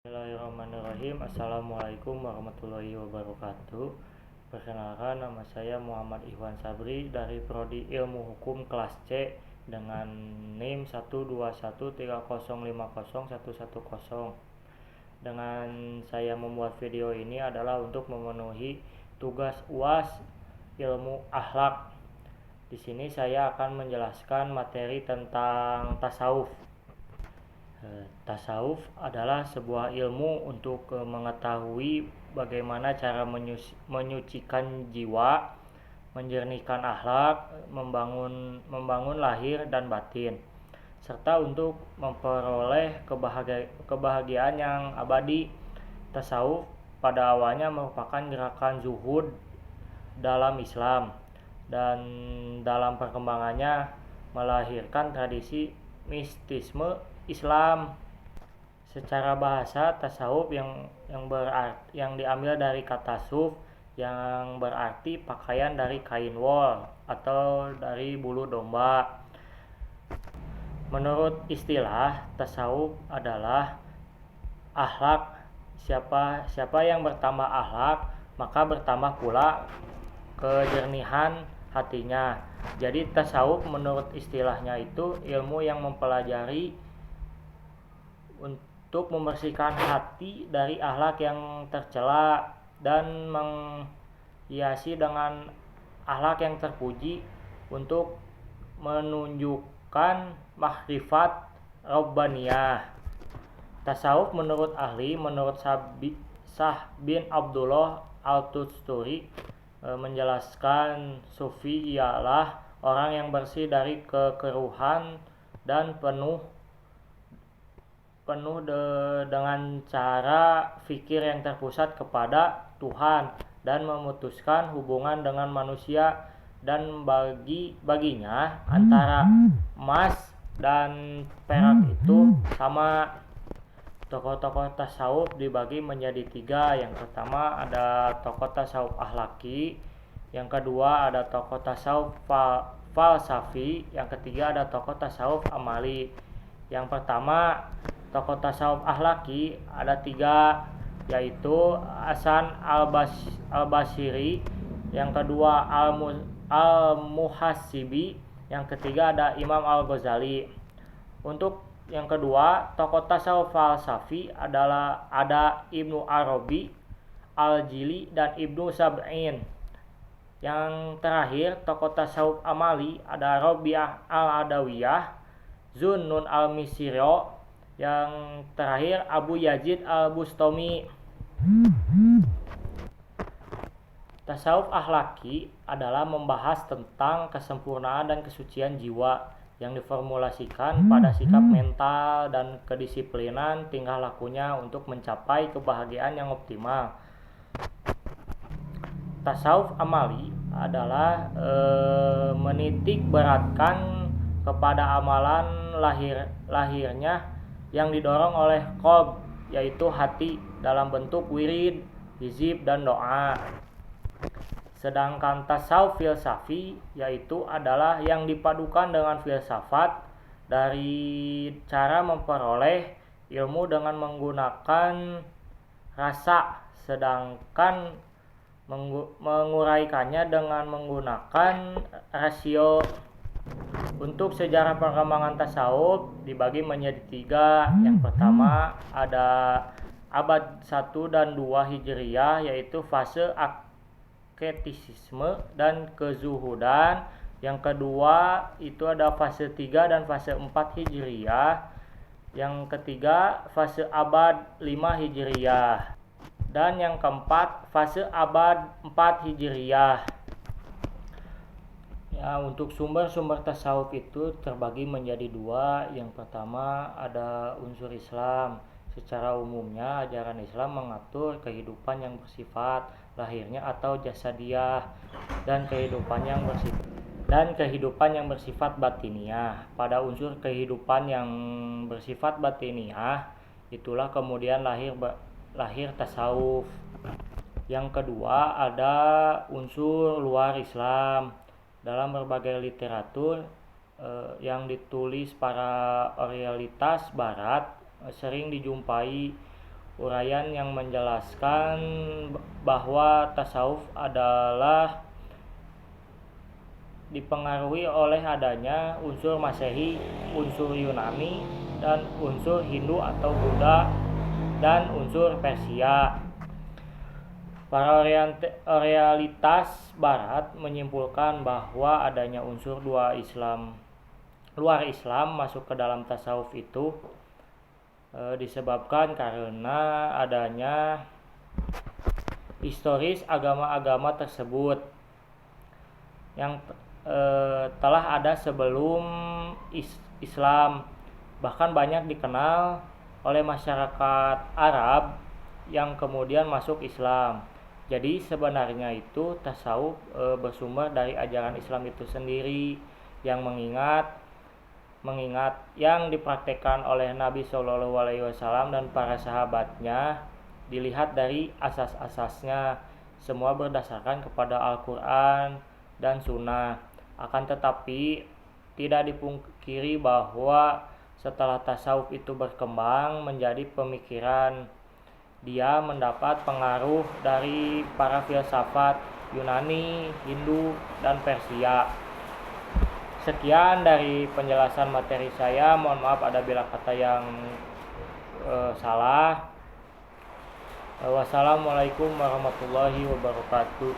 Bismillahirrahmanirrahim. Assalamualaikum warahmatullahi wabarakatuh. Perkenalkan, nama saya Muhammad Ikhwan Sabri dari Prodi Ilmu Hukum kelas C dengan NIM 12130501110. Dengan saya membuat video ini adalah untuk memenuhi tugas UAS ilmu akhlak. Di sini saya akan menjelaskan materi tentang tasawuf. Tasawuf adalah sebuah ilmu untuk mengetahui bagaimana cara menyucikan jiwa, menjernihkan akhlak, membangun lahir dan batin, serta untuk memperoleh kebahagiaan yang abadi. Tasawuf pada awalnya merupakan gerakan zuhud dalam Islam, dan dalam perkembangannya melahirkan tradisi mistisme Islam. Secara bahasa, tasawuf yang diambil dari kata suf yang berarti pakaian dari kain wol atau dari bulu domba. Menurut istilah, tasawuf adalah akhlak. Siapa yang bertambah akhlak, maka bertambah pula kejernihan hatinya. Jadi tasawuf menurut istilahnya itu ilmu yang mempelajari untuk membersihkan hati dari akhlak yang tercela dan menghiasi dengan akhlak yang terpuji untuk menunjukkan makrifat Rabbaniyah. Tasawuf menurut Sah bin Abdullah Al-Tusturi menjelaskan sufi ialah orang yang bersih dari kekeruhan dan penuh dengan cara fikir yang terpusat kepada Tuhan dan memutuskan hubungan dengan manusia, dan baginya antara emas dan perak itu sama. Tokoh-tokoh tasawuf dibagi menjadi 3. Yang pertama ada tokoh tasawuf akhlaki, yang kedua ada tokoh tasawuf falsafi, yang ketiga ada tokoh tasawuf amali. Yang pertama, tokoh tasawuf akhlaki ada 3, yaitu Hasan al-Basri, yang kedua al-Muhasibi, yang ketiga ada Imam al-Ghazali. Untuk yang kedua, tokoh tasawuf falsafi ada Ibnu Arabi, Al-Jili, dan Ibnu Sab'in. Yang terakhir, tokoh tasawuf amali ada Rabi'ah al-Adawiyah, Zunnun al-Misri, yang terakhir Abu Yazid al-Bustami. Tasawuf akhlaki adalah membahas tentang kesempurnaan dan kesucian jiwa yang diformulasikan pada sikap mental dan kedisiplinan tingkah lakunya untuk mencapai kebahagiaan yang optimal. Tasawuf amali adalah menitik beratkan kepada amalan lahirnya yang didorong oleh qalb, yaitu hati, dalam bentuk wirid, hizib, dan doa. Sedangkan tasawuf filsafi yaitu adalah yang dipadukan dengan filsafat dari cara memperoleh ilmu dengan menggunakan rasa, sedangkan menguraikannya dengan menggunakan rasio. Untuk sejarah perkembangan tasawuf dibagi menjadi 3. Yang pertama ada abad 1 dan 2 Hijriyah, yaitu fase asketisisme dan kezuhudan. Yang kedua itu ada fase 3 dan fase 4 Hijriyah. Yang ketiga fase abad 5 Hijriyah. Dan yang keempat fase abad 4 Hijriyah. Ya, untuk sumber-sumber tasawuf itu terbagi menjadi 2. Yang pertama ada unsur Islam. Secara umumnya ajaran Islam mengatur kehidupan yang bersifat lahirnya atau jasadiyah dan kehidupan yang bersifat batiniah. Pada unsur kehidupan yang bersifat batiniah itulah kemudian lahir tasawuf. Yang kedua ada unsur luar Islam. Dalam berbagai literatur yang ditulis para orientalitas barat sering dijumpai uraian yang menjelaskan bahwa tasawuf adalah dipengaruhi oleh adanya unsur Masehi, unsur Yunani, dan unsur Hindu atau Buddha, dan unsur Persia. Para orientalitas Barat menyimpulkan bahwa adanya unsur luar Islam masuk ke dalam tasawuf itu disebabkan karena adanya historis agama-agama tersebut yang telah ada sebelum Islam, bahkan banyak dikenal oleh masyarakat Arab yang kemudian masuk Islam. Jadi sebenarnya itu tasawuf bersumber dari ajaran Islam itu sendiri yang mengingat yang dipraktekkan oleh Nabi SAW dan para sahabatnya. Dilihat dari asas-asasnya, semua berdasarkan kepada Al-Quran dan Sunnah. Akan tetapi tidak dipungkiri bahwa setelah tasawuf itu berkembang menjadi pemikiran, dia mendapat pengaruh dari para filsafat Yunani, Hindu, dan Persia. Sekian dari penjelasan materi saya. Mohon maaf apabila kata yang salah. Wassalamualaikum warahmatullahi wabarakatuh.